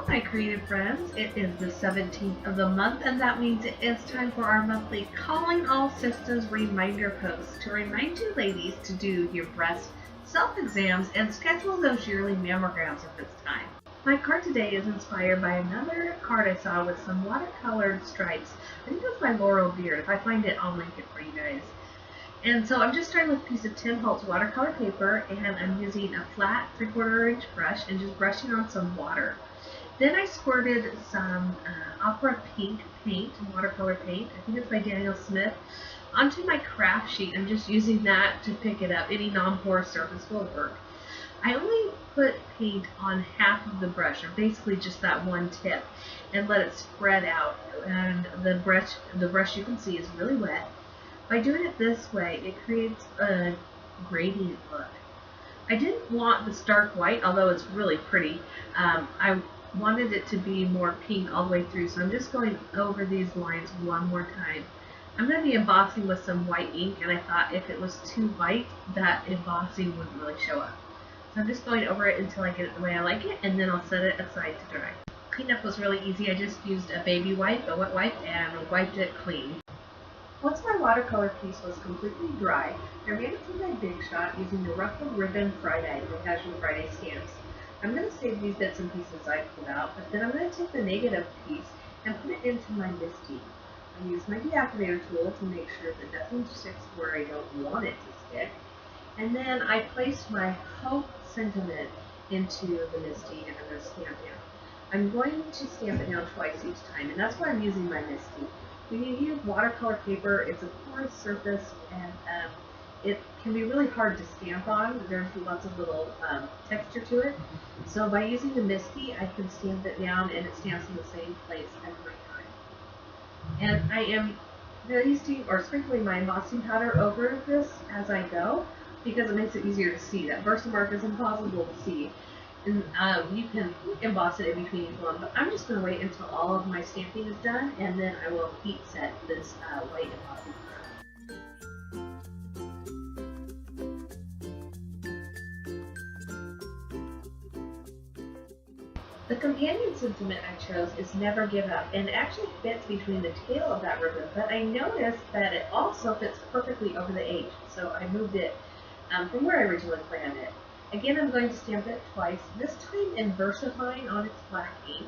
my creative friends. It is the 17th of the month, and that means it is time for our monthly Calling All Systems reminder post to remind you ladies to do your breast self-exams and schedule those yearly mammograms if it's time. My card today is inspired by another card I saw with some watercolored stripes. I think that's my Laurel Beard. If I find it, I'll link it for you guys. And so I'm just starting with a piece of 10 Holtz watercolor paper, and I'm using a flat 3/4 inch brush and just brushing on some water. Then I squirted some opera pink paint, watercolor paint, I think it's by Daniel Smith, onto my craft sheet. I'm just using that to pick it up. Any non-porous surface will work. I only put paint on half of the brush, or basically just that one tip, and let it spread out. And the brush you can see is really wet. By doing it this way, it creates a gradient look. I didn't want the stark white, although it's really pretty. I wanted it to be more pink all the way through, so I'm just going over these lines one more time. I'm going to be embossing with some white ink, and I thought if it was too white, that embossing wouldn't really show up. So I'm just going over it until I get it the way I like it, and then I'll set it aside to dry. Cleanup was really easy. I just used a baby wipe, a wet wipe, and wiped it clean. Once my watercolor piece was completely dry, I ran it through my Big Shot using the Ruffled ribbon Fri-Die for Casual Friday stamps. I'm going to save these bits and pieces I pulled out, but then I'm going to take the negative piece and put it into my MISTI. I use my deactivator tool to make sure that nothing sticks where I don't want it to stick. And then I placed my Hope sentiment into the MISTI, and I'm going to stamp down. I'm going to stamp it down twice each time, and that's why I'm using my MISTI. When you use watercolor paper, it's a porous surface, and it can be really hard to stamp on. There's lots of little texture to it. So by using the MISTI, I can stamp it down, and it stamps in the same place every time. And I am pasting or sprinkling my embossing powder over this as I go, because it makes it easier to see. That Versamark is impossible to see. And you can emboss it in between each one, but I'm just going to wait until all of my stamping is done, and then I will heat set this white embossing powder. The companion sentiment I chose is Never Give Up, and it actually fits between the tail of that ribbon, but I noticed that it also fits perfectly over the H, so I moved it from where I originally planned it. Again, I'm going to stamp it twice, this time in VersaFine on its black ink.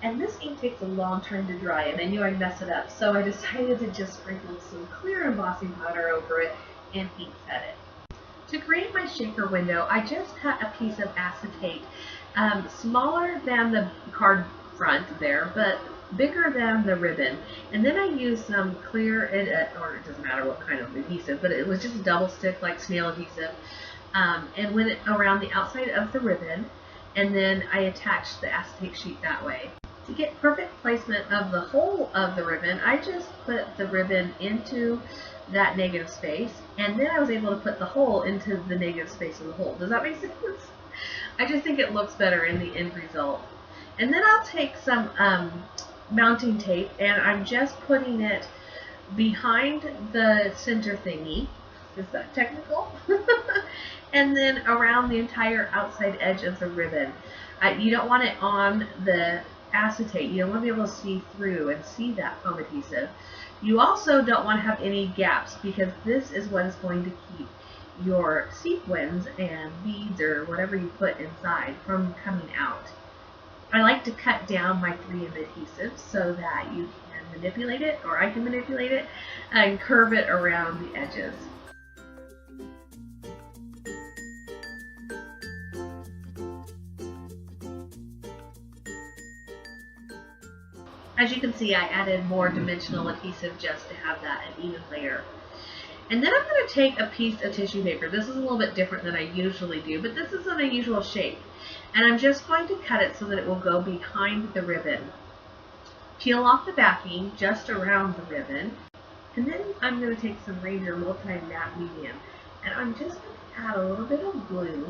And this ink takes a long time to dry, and I knew I'd mess it up, so I decided to just sprinkle some clear embossing powder over it and heat set it. To create my shaker window, I just cut a piece of acetate, smaller than the card front there, but bigger than the ribbon. And then I used some clear, or it doesn't matter what kind of adhesive, but it was just a double stick like snail adhesive. And went it around the outside of the ribbon, and then I attached the acetate sheet that way. To get perfect placement of the whole of the ribbon, I just put the ribbon into that negative space, and then I was able to put the hole into the negative space of the hole. Does that make sense? I just think it looks better in the end result. And then I'll take some mounting tape, and I'm just putting it behind the center thingy. Is that technical? And then around the entire outside edge of the ribbon. You don't want it on the acetate. You don't want to be able to see through and see that foam adhesive. You also don't want to have any gaps, because this is what is going to keep your sequins and beads or whatever you put inside from coming out. I like to cut down my 3M adhesive so that you can manipulate it, or I can manipulate it, and curve it around the edges. As you can see, I added more dimensional adhesive just to have that an even layer. And then I'm going to take a piece of tissue paper. This is a little bit different than I usually do, but this is an unusual shape. And I'm just going to cut it so that it will go behind the ribbon. Peel off the backing just around the ribbon. And then I'm going to take some Ranger Multi-Matte Medium. And I'm just going to add a little bit of glue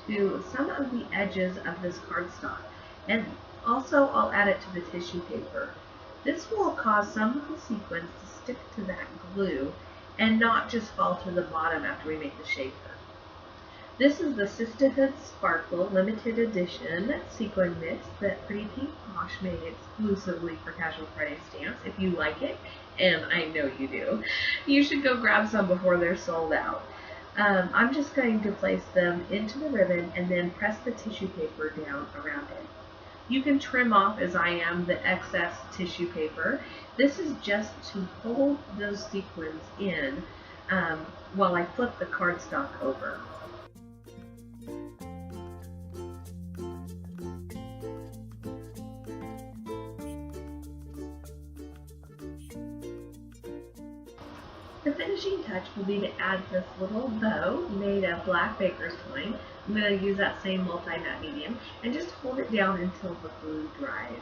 to some of the edges of this cardstock. And also, I'll add it to the tissue paper. This will cause some of the sequins to stick to that glue and not just fall to the bottom after we make the shaker. This is the Sisterhood Sparkle Limited Edition Sequin Mix that Pretty Pink Posh made exclusively for Casual Friday stamps. If you like it, and I know you do, you should go grab some before they're sold out. I'm just going to place them into the ribbon and then press the tissue paper down around it. You can trim off, as I am, the excess tissue paper. This is just to hold those sequins in while I flip the cardstock over. The finishing touch will be to add this little bow made of black baker's twine. I'm going to use that same multi-matte medium and just hold it down until the glue dries.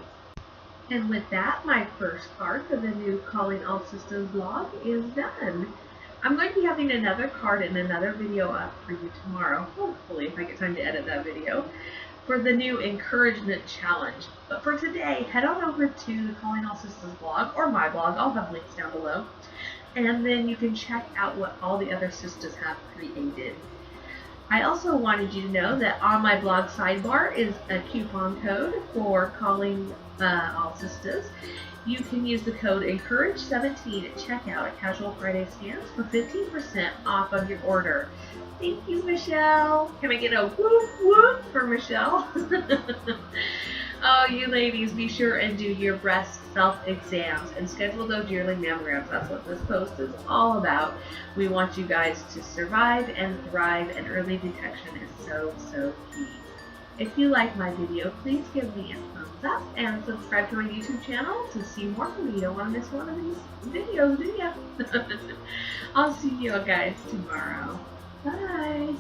And with that, my first card for the new Calling All Systems blog is done. I'm going to be having another card and another video up for you tomorrow, hopefully if I get time to edit that video, for the new encouragement challenge. But for today, head on over to the Calling All Systems blog, or my blog, I'll have links down below, and then you can check out what all the other sisters have created. I also wanted you to know that on my blog sidebar is a coupon code for Calling All Sisters. You can use the code ENCOURAGE17 at checkout at Casual Friday Stamps for 15% off of your order. Thank you, Michelle. Can I get a whoop whoop for Michelle? Oh, you ladies, be sure and do your breast self-exams and schedule those yearly mammograms. That's what this post is all about. We want you guys to survive and thrive, and early detection is so key. If you like my video, please give me a thumbs up and subscribe to my YouTube channel to see more from me. You don't want to miss one of these videos, do ya? I'll see you guys tomorrow. Bye!